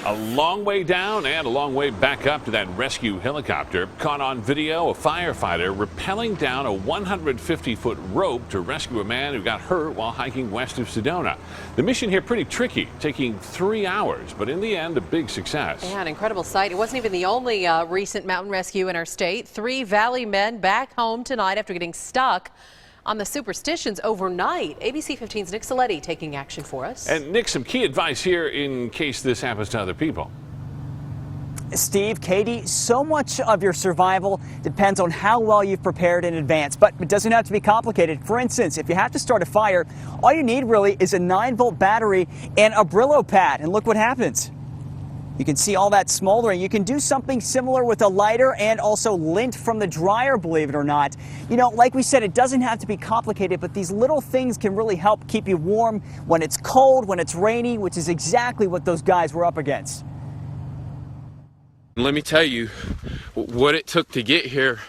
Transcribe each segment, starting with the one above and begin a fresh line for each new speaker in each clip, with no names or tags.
A long way down and a long way back up to that rescue helicopter. Caught on video, a firefighter rappelling down a 150-foot rope to rescue a man who got hurt while hiking west of Sedona. The mission here pretty tricky, taking 3 hours, but in the end, a big success.
Yeah, an incredible sight. It wasn't even the only recent mountain rescue in our state. 3 Valley men back home tonight after getting stuck on the Superstitions overnight. ABC15's Nick Saletti taking action for us.
And Nick, some key advice here in case this happens to other people.
Steve, Katie, so much of your survival depends on how well you've prepared in advance, but it doesn't have to be complicated. For instance, if you have to start a fire, all you need really is a 9-volt battery and a Brillo pad, and look what happens. You can see all that smoldering. You can do something similar with a lighter and also lint from the dryer, believe it or not. You know, like we said, it doesn't have to be complicated, but these little things can really help keep you warm when it's cold, when it's rainy, which is exactly what those guys were up against.
Let me tell you, what it took to get here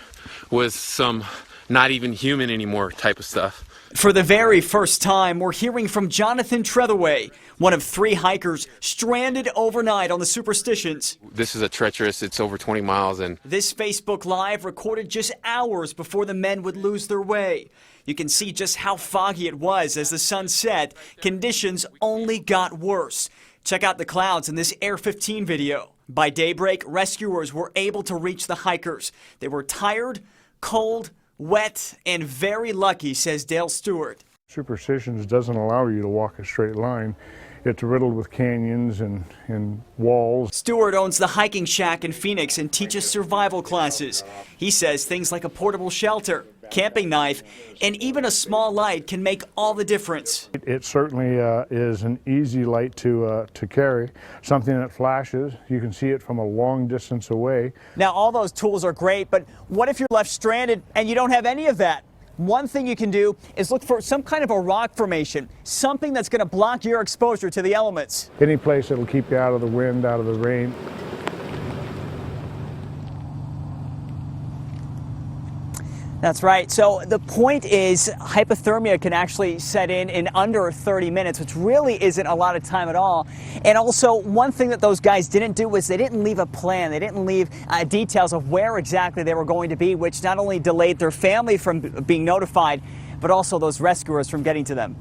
was some not even human anymore type of stuff.
For the very first time, we're hearing from Jonathan Tretheway, one of 3 hikers stranded overnight on the Superstitions.
This is a treacherous, it's over 20 miles. And
this Facebook Live recorded just hours before the men would lose their way. You can see just how foggy it was as the sun set. Conditions only got worse. Check out the clouds in this Air 15 video. By daybreak, rescuers were able to reach the hikers. They were tired, cold, wet, and very lucky, says Dale Stewart.
Superstitions doesn't allow you to walk a straight line. It's riddled with canyons and walls.
Stewart owns the hiking shack in Phoenix and teaches survival classes. He says things like a portable shelter, camping knife, and even a small light can make all the difference.
It certainly is an easy light to carry, something that flashes. You can see it from a long distance away.
Now, all those tools are great, but what if you're left stranded and you don't have any of that? One thing you can do is look for some kind of a rock formation, something that's going to block your exposure to the elements.
Any place that'll keep you out of the wind, out of the rain.
That's right. So the point is hypothermia can actually set in under 30 minutes, which really isn't a lot of time at all. And also, one thing that those guys didn't do was they didn't leave a plan. They didn't leave details of where exactly they were going to be, which not only delayed their family from being notified, but also those rescuers from getting to them.